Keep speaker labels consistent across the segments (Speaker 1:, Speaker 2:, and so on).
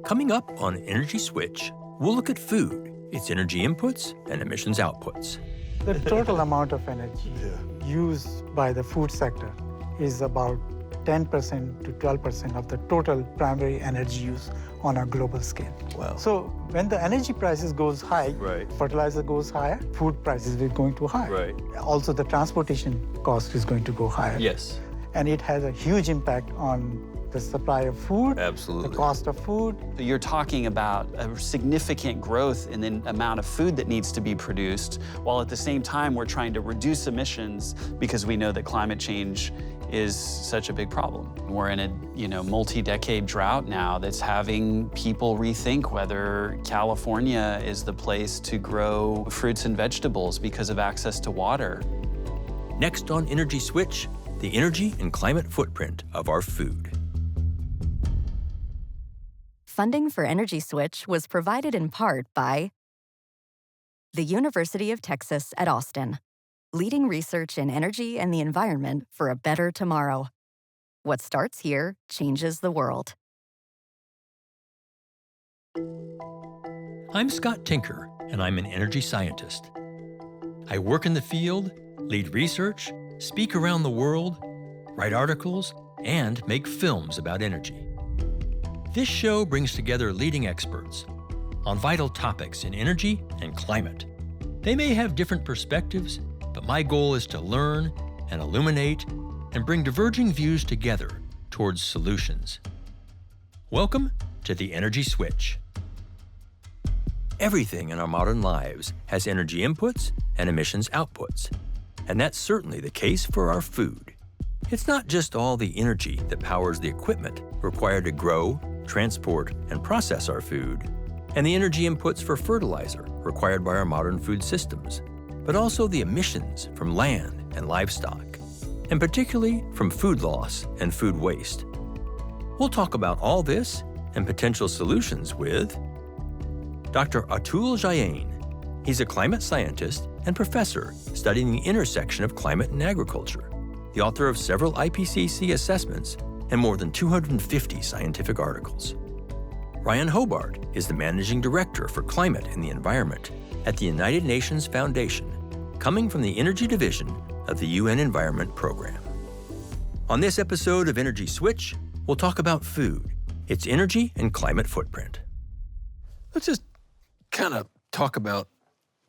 Speaker 1: Coming up on Energy Switch, we'll look at food, its energy inputs and emissions outputs.
Speaker 2: The total amount of energy used by the food sector is about 10% to 12% of the total primary energy use on a global scale.
Speaker 1: Wow.
Speaker 2: So when the energy prices goes high,
Speaker 1: Right.
Speaker 2: fertilizer goes higher, food prices will going to high.
Speaker 1: Right.
Speaker 2: Also the transportation cost is going to go higher.
Speaker 1: Yes.
Speaker 2: And it has a huge impact on the supply of food,
Speaker 1: Absolutely.
Speaker 2: the cost of food.
Speaker 3: So you're talking about a significant growth in the amount of food that needs to be produced, while at the same time we're trying to reduce emissions because we know that climate change is such a big problem. We're in a multi-decade drought now that's having people rethink whether California is the place to grow fruits and vegetables because of access to water.
Speaker 1: Next on Energy Switch, the energy and climate footprint of our food.
Speaker 4: Funding for Energy Switch was provided in part by the University of Texas at Austin, leading research in energy and the environment for a better tomorrow. What starts here changes the world.
Speaker 1: I'm Scott Tinker, and I'm an energy scientist. I work in the field, lead research, speak around the world, write articles, and make films about energy. This show brings together leading experts on vital topics in energy and climate. They may have different perspectives, but my goal is to learn and illuminate and bring diverging views together towards solutions. Welcome to the Energy Switch. Everything in our modern lives has energy inputs and emissions outputs, and that's certainly the case for our food. It's not just all the energy that powers the equipment required to grow, transport, and process our food, and the energy inputs for fertilizer required by our modern food systems, but also the emissions from land and livestock, and particularly from food loss and food waste. We'll talk about all this and potential solutions with Dr. Atul Jain. He's a climate scientist and professor studying the intersection of climate and agriculture, the author of several IPCC assessments and more than 250 scientific articles. Ryan Hobart is the Managing Director for Climate and the Environment at the United Nations Foundation, coming from the Energy Division of the UN Environment Program. On this episode of Energy Switch, we'll talk about food, its energy and climate footprint. Let's just kind of talk about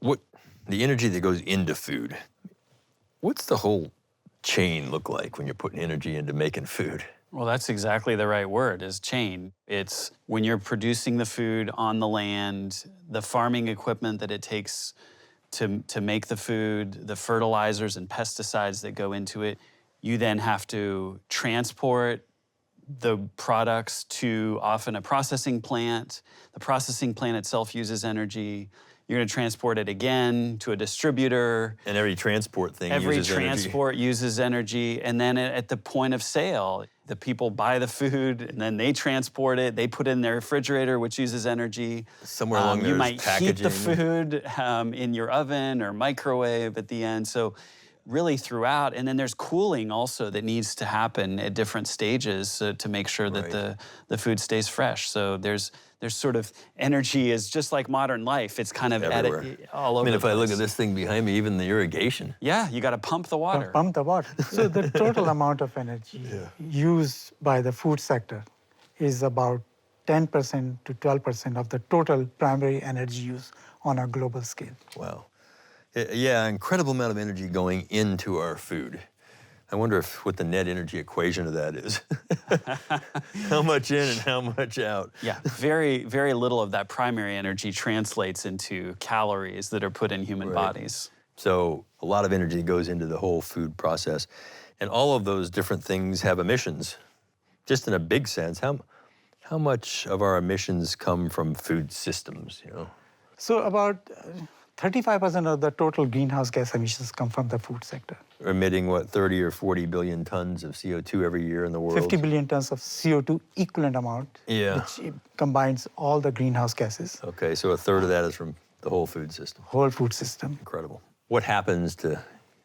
Speaker 1: what the energy that goes into food. What's the whole chain look like when you're putting energy into making food?
Speaker 3: Well, that's exactly the right word, is chain. It's when you're producing the food on the land, the farming equipment that it takes to make the food, the fertilizers and pesticides that go into it. You then have to transport the products to often a processing plant. The processing plant itself uses energy. You're going to transport it again to a distributor.
Speaker 1: And every transport thing uses energy.
Speaker 3: Every transport uses energy. And then at the point of sale, the people buy the food and then they transport it. They put it in their refrigerator, which uses energy.
Speaker 1: Somewhere along
Speaker 3: you
Speaker 1: there's
Speaker 3: might
Speaker 1: packaging.
Speaker 3: heat the food in your oven or microwave at the end. So really throughout. And then there's cooling also that needs to happen at different stages to make sure that the food stays fresh. So there's sort of energy is just like modern life. It's kind of all over.
Speaker 1: I mean, if
Speaker 3: the
Speaker 1: I look
Speaker 3: place.
Speaker 1: at this thing behind me, even the irrigation.
Speaker 3: Yeah, you got to pump the water.
Speaker 2: Pump the water. So the total amount of energy used by the food sector is about 10% to 12% of the total primary energy use on a global scale.
Speaker 1: Wow. Yeah, incredible amount of energy going into our food. I wonder what the net energy equation of that is. How much in and how much out?
Speaker 3: Yeah, very, very little of that primary energy translates into calories that are put in human bodies.
Speaker 1: So a lot of energy goes into the whole food process. And all of those different things have emissions. Just in a big sense, how much of our emissions come from food systems, you know?
Speaker 2: So about 35% of the total greenhouse gas emissions come from the food sector.
Speaker 1: Emitting, what, 30 or 40 billion tons of CO2 every year in the world?
Speaker 2: 50 billion tons of CO2 equivalent amount, which combines all the greenhouse gases.
Speaker 1: Okay, so a third of that is from the whole food system.
Speaker 2: Whole food system.
Speaker 1: Incredible. What happens to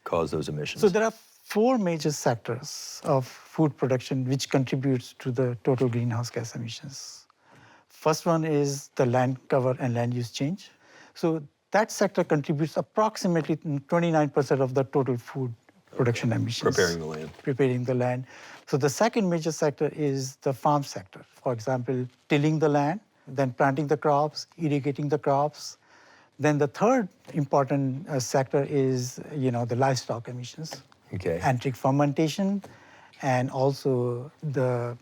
Speaker 1: cause those emissions?
Speaker 2: So there are 4 major sectors of food production which contributes to the total greenhouse gas emissions. First one is the land cover and land use change. So that sector contributes approximately 29% of the total food production emissions.
Speaker 1: Preparing the land.
Speaker 2: Preparing the land. So the second major sector is the farm sector. For example, tilling the land, then planting the crops, irrigating the crops. Then the third important sector is, the livestock emissions.
Speaker 1: Okay.
Speaker 2: Enteric fermentation, and also the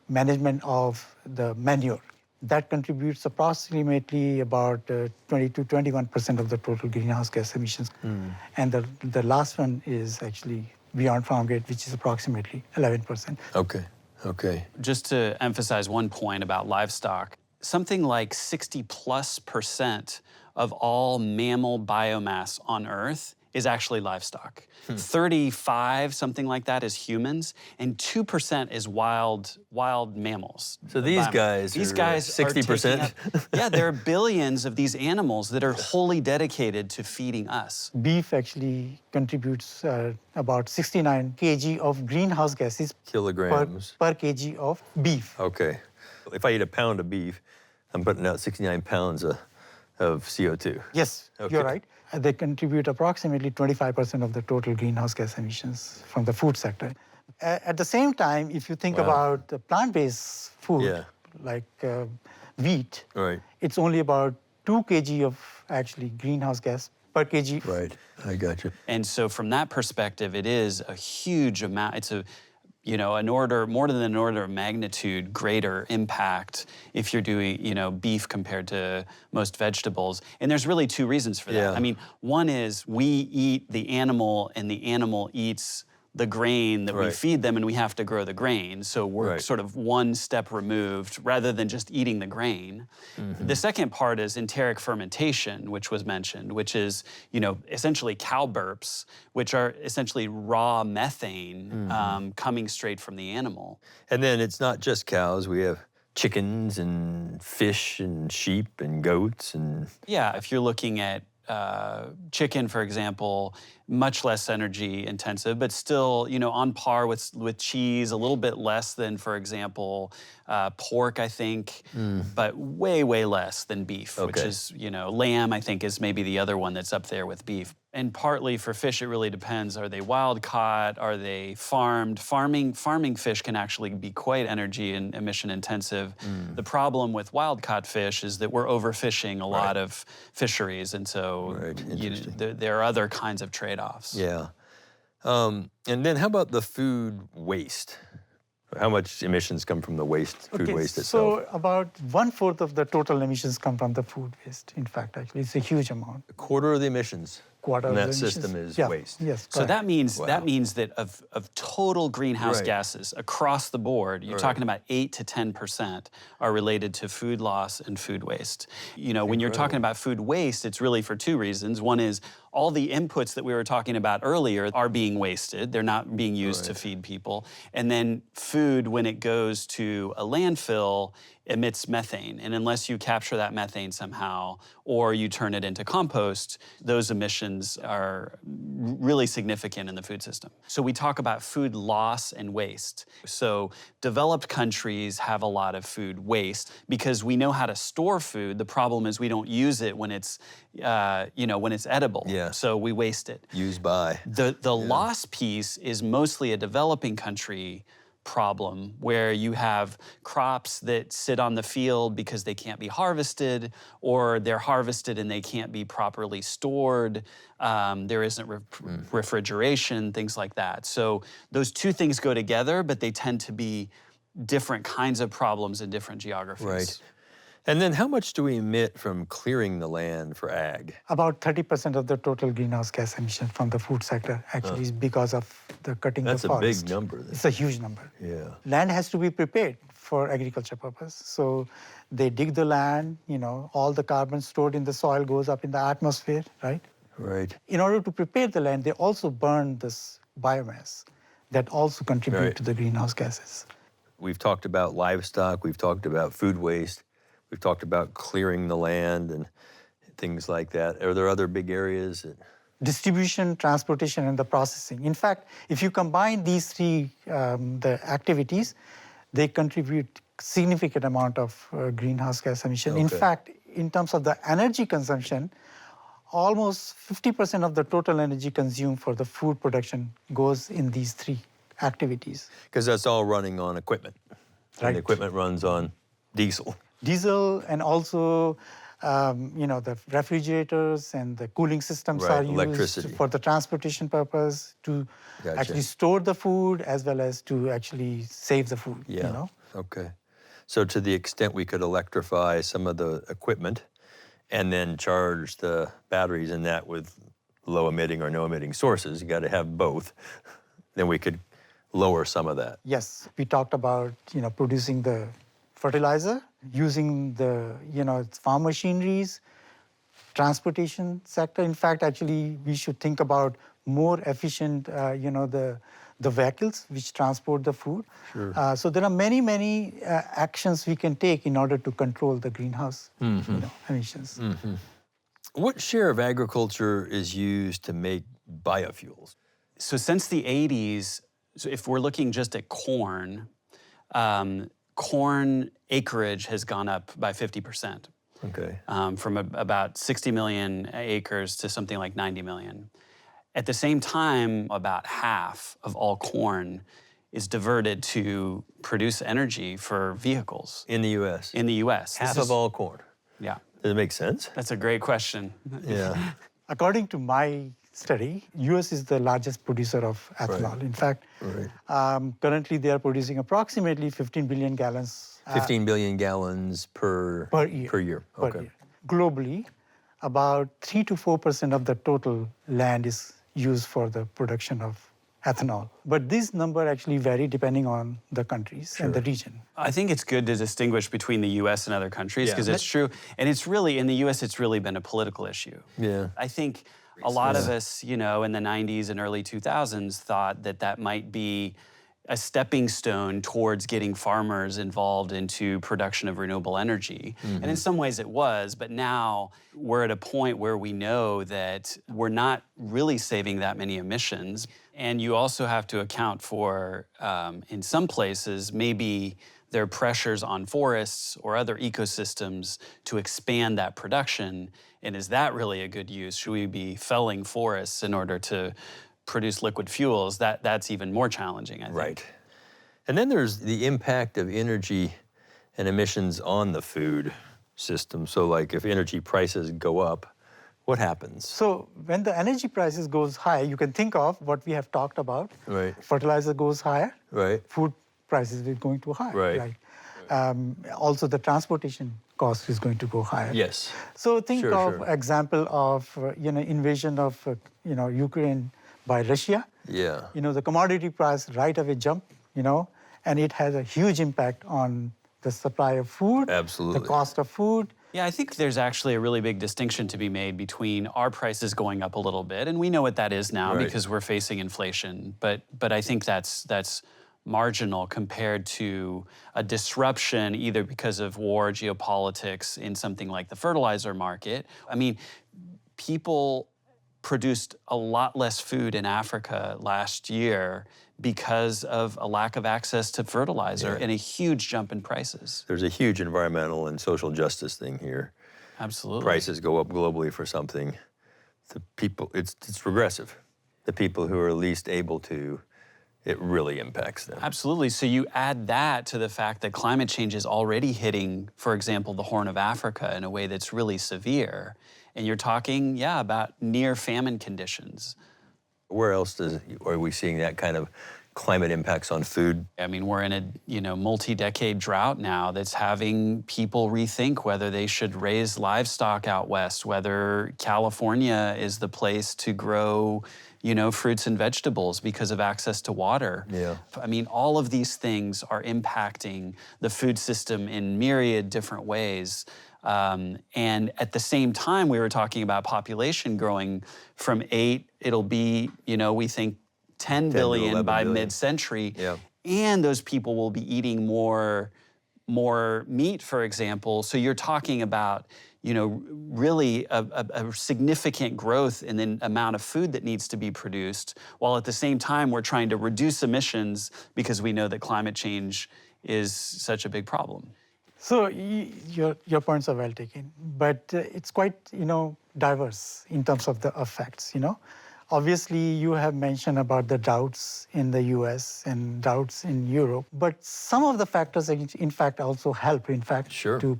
Speaker 2: management of the manure. That contributes approximately about 20 to 21% of the total greenhouse gas emissions. And the last one is actually beyond farm gate, which is approximately 11%.
Speaker 1: Okay.
Speaker 3: Just to emphasize one point about livestock, something like 60+% of all mammal biomass on Earth is actually livestock. 35, something like that, is humans, and 2% is wild mammals.
Speaker 1: So these guys
Speaker 3: are
Speaker 1: 60%?
Speaker 2: Yeah,
Speaker 3: there are billions of these animals that are wholly dedicated to feeding us.
Speaker 2: Beef actually contributes about 69 kg of greenhouse gases
Speaker 1: Kilograms.
Speaker 2: per kg of beef.
Speaker 1: Okay. If I eat a pound of beef, I'm putting out 69 pounds of CO2.
Speaker 2: Yes,
Speaker 1: Okay.
Speaker 2: you're right. They contribute approximately 25% of the total greenhouse gas emissions from the food sector. At the same time, if you think about the plant-based food, like wheat, it's only about 2 kg of actually greenhouse gas per kg.
Speaker 1: Right, I got you.
Speaker 3: And so from that perspective, it is a huge amount. It's more than an order of magnitude greater impact if you're doing, beef compared to most vegetables. And there's really two reasons for that.
Speaker 1: Yeah.
Speaker 3: I mean, one is we eat the animal and the animal eats the grain that we feed them, and we have to grow the grain. So we're sort of one step removed rather than just eating the grain. The second part is enteric fermentation, which was mentioned, which is, essentially cow burps, which are essentially raw methane coming straight from the animal.
Speaker 1: And then it's not just cows. We have chickens and fish and sheep and goats and...
Speaker 3: Yeah, if you're looking at chicken, for example, much less energy intensive, but still, on par with cheese, a little bit less than, for example, pork, I think, but way, way less than beef, which is, lamb, I think, is maybe the other one that's up there with beef. And partly for fish, it really depends. Are they wild caught? Are they farmed? Farming fish can actually be quite energy and emission intensive. The problem with wild caught fish is that we're overfishing a lot of fisheries, and so there are other kinds of trade-offs.
Speaker 1: Yeah. And then how about the food waste? How much emissions come from the food waste itself?
Speaker 2: So about 1/4 of the total emissions come from the food waste. In fact, actually, it's a huge amount.
Speaker 1: A quarter of the emissions in that system is waste.
Speaker 2: Yes.
Speaker 3: So that means that of total greenhouse gases across the board, you're talking about 8 to 10% are related to food loss and food waste. When you're talking about food waste, it's really for two reasons. One is all the inputs that we were talking about earlier are being wasted. They're not being used to feed people. And then food, when it goes to a landfill, emits methane. And unless you capture that methane somehow or you turn it into compost, those emissions are really significant in the food system. So we talk about food loss and waste. So developed countries have a lot of food waste because we know how to store food. The problem is we don't use it when it's edible.
Speaker 1: Yeah.
Speaker 3: So we waste it.
Speaker 1: Used by.
Speaker 3: The loss piece is mostly a developing country problem where you have crops that sit on the field because they can't be harvested, or they're harvested and they can't be properly stored. There isn't refrigeration, things like that. So those two things go together, but they tend to be different kinds of problems in different geographies.
Speaker 1: Right. And then how much do we emit from clearing the land for ag?
Speaker 2: About 30% of the total greenhouse gas emissions from the food sector actually is because of the cutting of forest.
Speaker 1: That's a big number.
Speaker 2: It's a huge number.
Speaker 1: Yeah.
Speaker 2: Land has to be prepared for agriculture purpose. So they dig the land, all the carbon stored in the soil goes up in the atmosphere, right?
Speaker 1: Right.
Speaker 2: In order to prepare the land, they also burn this biomass that also contribute to the greenhouse gases.
Speaker 1: We've talked about livestock, we've talked about food waste. We've talked about clearing the land and things like that. Are there other big areas?
Speaker 2: Distribution, transportation, and the processing. In fact, if you combine these three the activities, they contribute significant amount of greenhouse gas emission. In
Speaker 1: Okay.
Speaker 2: fact, in terms of the energy consumption, almost 50% of the total energy consumed for the food production goes in these three activities.
Speaker 1: Because that's all running on equipment. And
Speaker 2: Right.
Speaker 1: the equipment runs on diesel.
Speaker 2: Diesel and also, the refrigerators and the cooling systems
Speaker 1: Right,
Speaker 2: are used
Speaker 1: electricity.
Speaker 2: for the transportation purpose to
Speaker 1: Gotcha.
Speaker 2: actually store the food as well as to actually save the food.
Speaker 1: Yeah. Okay. So to the extent we could electrify some of the equipment and then charge the batteries in that with low emitting or no emitting sources, you got to have both, then we could lower some of that.
Speaker 2: Yes, we talked about producing the fertilizer, using the farm machineries, transportation sector. In fact, actually, we should think about more efficient, the vehicles which transport the food.
Speaker 1: Sure.
Speaker 2: So there are many actions we can take in order to control the greenhouse emissions.
Speaker 1: What share of agriculture is used to make biofuels?
Speaker 3: So since the 80s, so if we're looking just at corn, corn acreage has gone up by 50%,
Speaker 1: Okay.
Speaker 3: from about 60 million acres to something like 90 million. At the same time, about half of all corn is diverted to produce energy for vehicles
Speaker 1: In the U.S.?
Speaker 3: in the U.S.
Speaker 1: Half of all corn.
Speaker 3: Yeah,
Speaker 1: Does it make sense?
Speaker 3: that's a great question.
Speaker 1: Yeah.
Speaker 2: According to my study, U.S. is the largest producer of ethanol.
Speaker 1: Right.
Speaker 2: In fact, currently they are producing approximately 15 billion gallons
Speaker 1: 15 billion gallons per
Speaker 2: year.
Speaker 1: Per year.
Speaker 2: per
Speaker 1: Okay.
Speaker 2: year. Globally, about 3 to 4% of the total land is used for the production of ethanol. But this number actually vary depending on the countries and the region.
Speaker 3: I think it's good to distinguish between the U.S. and other countries
Speaker 1: Yeah.
Speaker 3: because it's true. And it's really, in the U.S., it's really been a political issue.
Speaker 1: Yeah.
Speaker 3: I think a lot of us, in the 90s and early 2000s thought that that might be a stepping stone towards getting farmers involved into production of renewable energy. And in some ways it was, but now we're at a point where we know that we're not really saving that many emissions. And you also have to account for, in some places, maybe there are pressures on forests or other ecosystems to expand that production. And is that really a good use? Should we be felling forests in order to produce liquid fuels? That's even more challenging, I think.
Speaker 1: Right. And then there's the impact of energy and emissions on the food system. So like if energy prices go up, what happens?
Speaker 2: So when the energy prices goes high, you can think of what we have talked about.
Speaker 1: Right.
Speaker 2: Fertilizer goes higher,
Speaker 1: Right.
Speaker 2: food prices will going to high.
Speaker 1: Right.
Speaker 2: Also the transportation cost is going to go higher.
Speaker 1: Yes.
Speaker 2: So think
Speaker 1: Sure,
Speaker 2: of
Speaker 1: sure.
Speaker 2: example of invasion of Ukraine by Russia.
Speaker 1: Yeah.
Speaker 2: The commodity price right away jump, and it has a huge impact on the supply of food,
Speaker 1: Absolutely.
Speaker 2: the cost of food.
Speaker 3: Yeah, I think there's actually a really big distinction to be made between our prices going up a little bit, and we know what that is now
Speaker 1: Right.
Speaker 3: because we're facing inflation. But I think that's marginal compared to a disruption either because of war, geopolitics in something like the fertilizer market. I mean, people produced a lot less food in Africa last year because of a lack of access to fertilizer and a huge jump in prices.
Speaker 1: There's a huge environmental and social justice thing here.
Speaker 3: Absolutely.
Speaker 1: Prices go up globally for something. The people, it's regressive. The people who are least able to, it really impacts them.
Speaker 3: Absolutely. So you add that to the fact that climate change is already hitting, for example, the Horn of Africa in a way that's really severe. And you're talking, about near famine conditions.
Speaker 1: Where else are we seeing that kind of climate impacts on food?
Speaker 3: I mean, we're in a multi-decade drought now that's having people rethink whether they should raise livestock out west, whether California is the place to grow, fruits and vegetables because of access to water.
Speaker 1: Yeah.
Speaker 3: I mean, all of these things are impacting the food system in myriad different ways. And at the same time, we were talking about population growing from 8, it'll be, we think 10 billion
Speaker 1: 11
Speaker 3: by
Speaker 1: billion.
Speaker 3: mid-century.
Speaker 1: Yeah.
Speaker 3: And those people will be eating more meat, for example. So you're talking about, really a significant growth in the amount of food that needs to be produced, while at the same time we're trying to reduce emissions because we know that climate change is such a big problem.
Speaker 2: So your points are well taken, but it's quite diverse in terms of the effects. Obviously you have mentioned about the droughts in the U.S. and droughts in Europe, but some of the factors in fact also help. In fact,
Speaker 1: Sure.
Speaker 2: to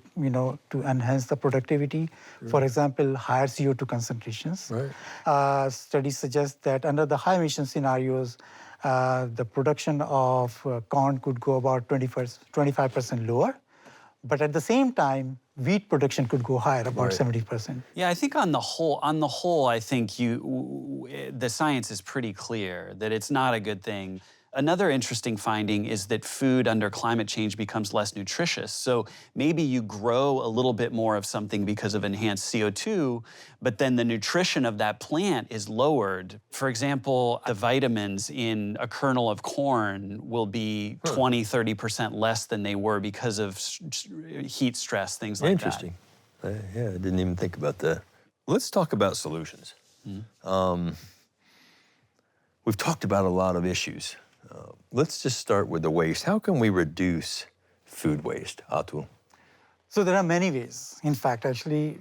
Speaker 2: enhance the productivity. For example, higher CO2 concentrations.
Speaker 1: Right.
Speaker 2: Studies suggest that under the high emission scenarios, the production of corn could go about 25% lower. But at the same time, wheat production could go higher, about 70%.
Speaker 3: Yeah, I think on the whole, I think the science is pretty clear that it's not a good thing. Another interesting finding is that food under climate change becomes less nutritious. So maybe you grow a little bit more of something because of enhanced CO2, but then the nutrition of that plant is lowered. For example, the vitamins in a kernel of corn will be 20, 30% less than they were because of heat stress, things like that.
Speaker 1: Interesting. Yeah, I didn't even think about that. Let's talk about solutions. We've talked about a lot of issues. Let's just start with the waste. How can we reduce food waste, Atul?
Speaker 2: So there are many ways. In fact, actually,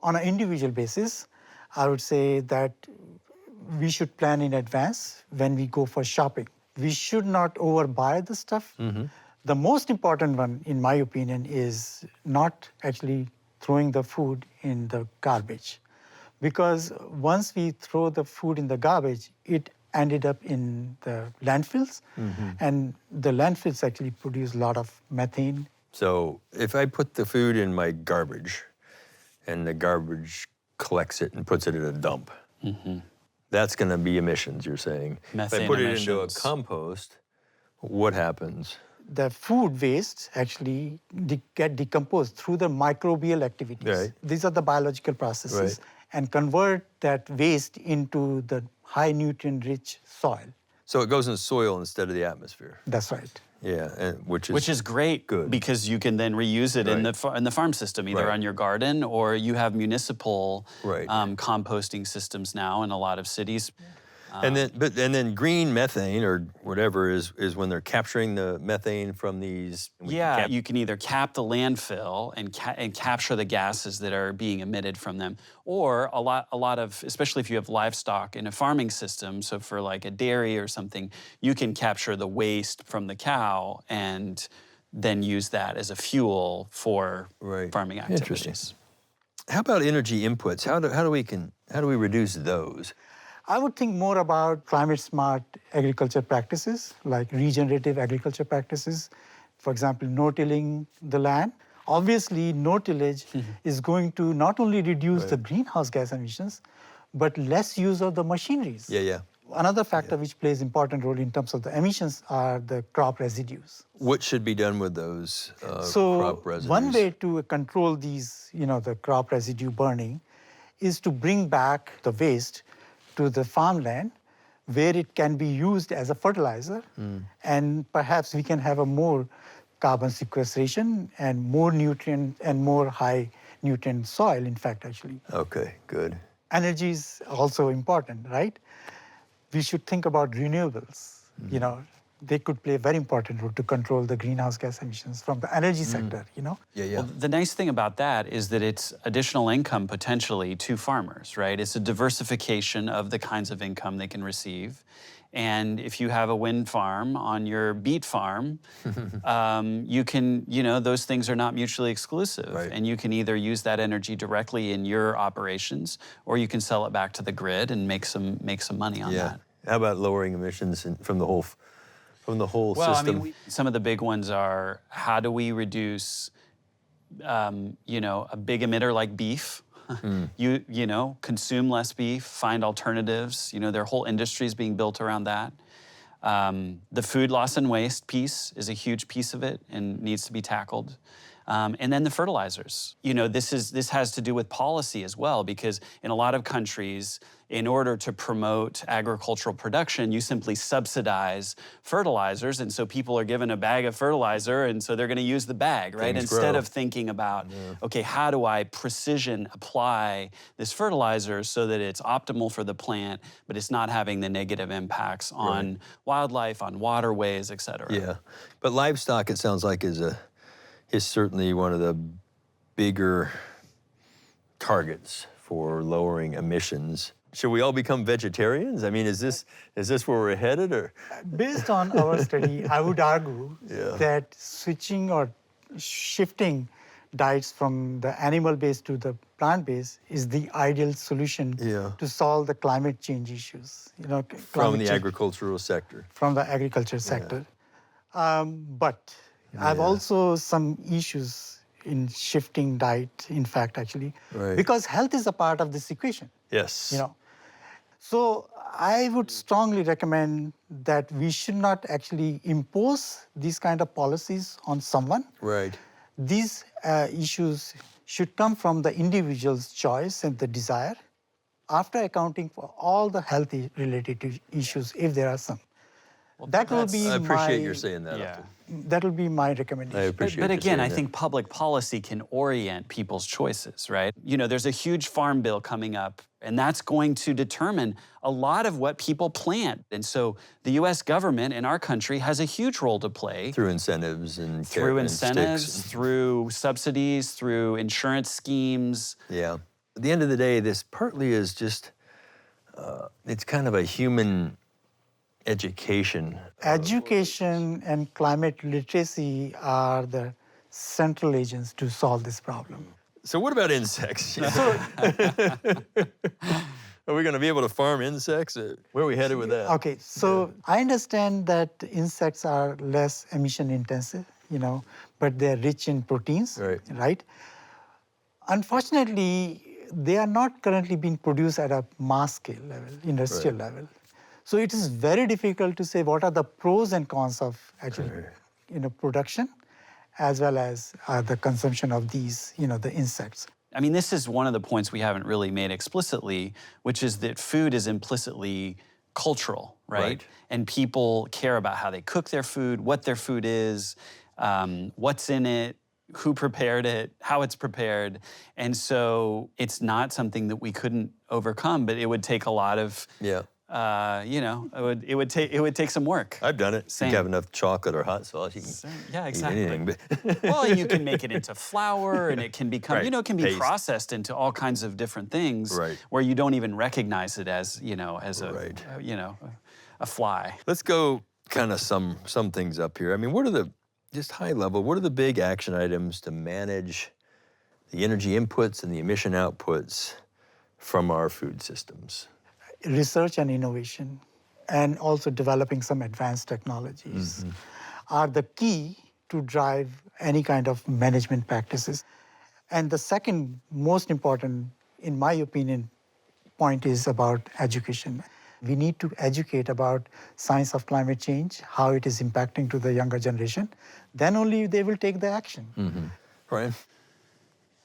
Speaker 2: on an individual basis, I would say that we should plan in advance when we go for shopping. We should not overbuy the stuff. The most important one, in my opinion, is not actually throwing the food in the garbage. Because once we throw the food in the garbage, it ended up in the landfills, and the landfills actually produce a lot of methane.
Speaker 1: So if I put the food in my garbage and the garbage collects it and puts it in a dump, that's going to be emissions, you're saying.
Speaker 3: Methane
Speaker 1: if I put
Speaker 3: emissions.
Speaker 1: it into a compost, what happens?
Speaker 2: The food waste actually get decomposed through the microbial activities.
Speaker 1: Right.
Speaker 2: These are the biological processes, and convert that waste into the high nutrient-rich soil.
Speaker 1: So it goes in soil instead of the atmosphere.
Speaker 2: That's right.
Speaker 1: Yeah, and which is
Speaker 3: great,
Speaker 1: good.
Speaker 3: Because you can then reuse it in the farm system, either on your garden or you have municipal composting systems now in a lot of cities.
Speaker 1: And then green methane or whatever is when they're capturing the methane from these.
Speaker 3: Yeah, you can either cap the landfill and capture the gases that are being emitted from them, or a lot of, especially if you have livestock in a farming system, so for like a dairy or something, you can capture the waste from the cow and then use that as a fuel for farming activities.
Speaker 1: Interesting. How about energy inputs? How do we reduce those?
Speaker 2: I would think more about climate-smart agriculture practices, like regenerative agriculture practices. For example, no-tilling the land. Obviously, no-tillage is going to not only reduce the greenhouse gas emissions, but less use of the machineries. Another factor which plays important role in terms of the emissions are the crop residues.
Speaker 1: What should be done with those crop residues?
Speaker 2: One way to control these, the crop residue burning is to bring back the waste to the farmland where it can be used as a fertilizer, and perhaps we can have a more carbon sequestration and more nutrient and more high nutrient soil, in fact, actually.
Speaker 1: Okay, good.
Speaker 2: Energy is also important, right? We should think about renewables. They could play a very important role to control the greenhouse gas emissions from the energy sector,
Speaker 1: Yeah.
Speaker 3: Well, the nice thing about that is that it's additional income potentially to farmers, right? It's a diversification of the kinds of income they can receive. And if you have a wind farm on your beet farm, you can, those things are not mutually exclusive. And you can either use that energy directly in your operations, or you can sell it back to the grid and make some money on that.
Speaker 1: How about lowering emissions from the whole system?
Speaker 3: Well, I mean, some of the big ones are, how do we reduce, a big emitter like beef? Consume less beef, find alternatives. There are whole industries being built around that. The food loss and waste piece is a huge piece of it and needs to be tackled. And then the fertilizers. This has to do with policy as well, because in a lot of countries, in order to promote agricultural production, you simply subsidize fertilizers. And so people are given a bag of fertilizer, and so they're going to use the bag, right? Instead of thinking about, okay, how do I precision apply this fertilizer so that it's optimal for the plant, but it's not having the negative impacts on wildlife, on waterways, et cetera.
Speaker 1: Yeah, but livestock, it sounds like, is certainly one of the bigger targets for lowering emissions. Should we all become vegetarians? I mean, is this where we're headed, or?
Speaker 2: Based on our study, I would argue that switching or shifting diets from the animal-based to the plant-based is the ideal solution to solve the climate change issues.
Speaker 1: From the agricultural sector.
Speaker 2: From the agriculture sector. But I have also some issues in shifting diet, in fact, actually, because health is a part of this equation.
Speaker 1: Yes.
Speaker 2: So I would strongly recommend that we should not actually impose these kind of policies on someone.
Speaker 1: Right.
Speaker 2: These issues should come from the individual's choice and the desire, after accounting for all the health-related issues, if there are some. That will be
Speaker 1: I appreciate your saying that.
Speaker 3: Yeah.
Speaker 2: That will be my recommendation.
Speaker 1: I appreciate
Speaker 3: But
Speaker 1: you
Speaker 3: again,
Speaker 1: saying
Speaker 3: I
Speaker 1: that.
Speaker 3: think public policy can orient people's choices, right? There's a huge farm bill coming up, and that's going to determine a lot of what people plant. And so the U.S. government in our country has a huge role to play.
Speaker 1: Through incentives and
Speaker 3: Through
Speaker 1: and
Speaker 3: incentives,
Speaker 1: sticks.
Speaker 3: through subsidies, through insurance schemes.
Speaker 1: Yeah. At the end of the day, this partly is just, it's kind of a human education.
Speaker 2: Education and climate literacy are the central agents to solve this problem.
Speaker 1: So what about insects? Are we going to be able to farm insects? Where are we headed with that?
Speaker 2: Okay, so I understand that insects are less emission intensive, but they're rich in proteins, right? Unfortunately, they are not currently being produced at a mass scale level, industrial level. So it is very difficult to say what are the pros and cons of actually, production, as well as the consumption of these, the insects.
Speaker 3: I mean, this is one of the points we haven't really made explicitly, which is that food is implicitly cultural, right? And people care about how they cook their food, what their food is, what's in it, who prepared it, how it's prepared. And so it's not something that we couldn't overcome, but it would take a lot of it would take some work.
Speaker 1: I've done it.
Speaker 3: Same.
Speaker 1: You have enough chocolate or hot sauce, you can eat anything. But
Speaker 3: Well, and you can make it into flour, and it can become, it can be
Speaker 1: Paste.
Speaker 3: processed into all kinds of different things where you don't even recognize it as, a fly.
Speaker 1: let's go kind of sum things up here. I mean, just high level, what are the big action items to manage the energy inputs and the emission outputs from our food systems?
Speaker 2: Research and innovation, and also developing some advanced technologies are the key to drive any kind of management practices. And the second most important, in my opinion, point is about education. We need to educate about science of climate change, how it is impacting to the younger generation. Then only they will take the action.
Speaker 1: Right.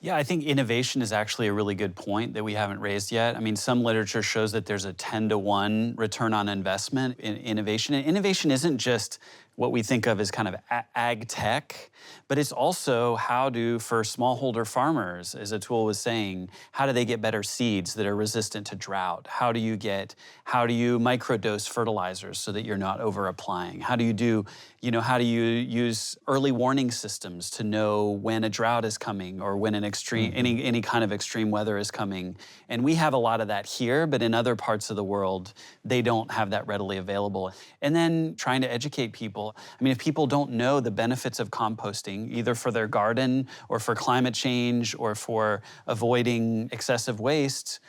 Speaker 3: Yeah, I think innovation is actually a really good point that we haven't raised yet. I mean, some literature shows that there's a 10-to-1 return on investment in innovation. And innovation isn't just what we think of as kind of ag tech, but it's also for smallholder farmers, as Atul was saying, how do they get better seeds that are resistant to drought? How do you microdose fertilizers so that you're not over applying? How do you use early warning systems to know when a drought is coming or when an extreme, any kind of extreme weather is coming? And we have a lot of that here, but in other parts of the world, they don't have that readily available. And then trying to educate people. I mean, if people don't know the benefits of composting, either for their garden or for climate change or for avoiding excessive waste,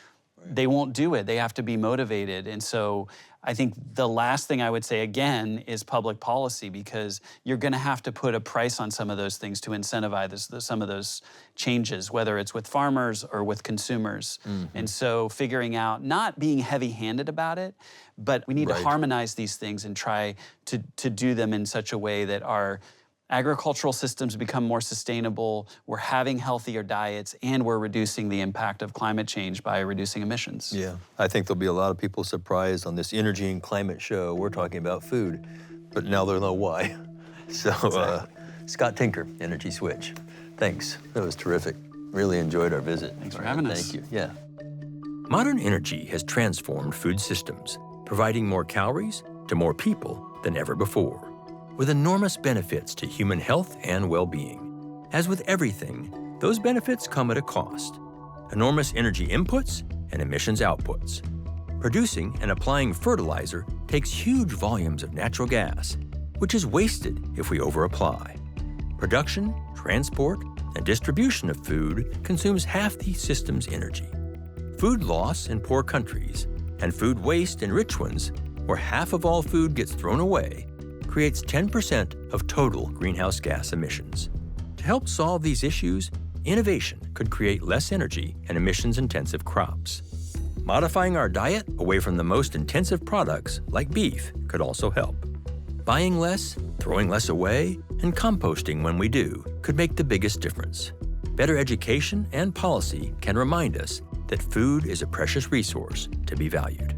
Speaker 3: they won't do it. They have to be motivated. And so I think the last thing I would say, again, is public policy, because you're going to have to put a price on some of those things to incentivize some of those changes, whether it's with farmers or with consumers. And so figuring out, not being heavy-handed about it, but we need to harmonize these things and try to do them in such a way that are agricultural systems become more sustainable, we're having healthier diets, and we're reducing the impact of climate change by reducing emissions.
Speaker 1: Yeah, I think there'll be a lot of people surprised on this energy and climate show. We're talking about food, but now they'll know why. So, Scott Tinker, Energy Switch. Thanks, that was terrific. Really enjoyed our visit.
Speaker 3: Thanks for having us.
Speaker 1: Thank you, yeah. Modern energy has transformed food systems, providing more calories to more people than ever before, with enormous benefits to human health and well-being. As with everything, those benefits come at a cost. Enormous energy inputs and emissions outputs. Producing and applying fertilizer takes huge volumes of natural gas, which is wasted if we overapply. Production, transport, and distribution of food consumes half the system's energy. Food loss in poor countries and food waste in rich ones, where half of all food gets thrown away, creates 10% of total greenhouse gas emissions. To help solve these issues, innovation could create less energy and emissions-intensive crops. Modifying our diet away from the most intensive products, like beef, could also help. Buying less, throwing less away, and composting when we do could make the biggest difference. Better education and policy can remind us that food is a precious resource to be valued.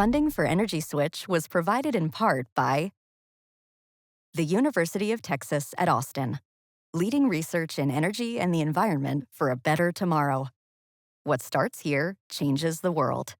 Speaker 4: Funding for Energy Switch was provided in part by the University of Texas at Austin, leading research in energy and the environment for a better tomorrow. What starts here changes the world.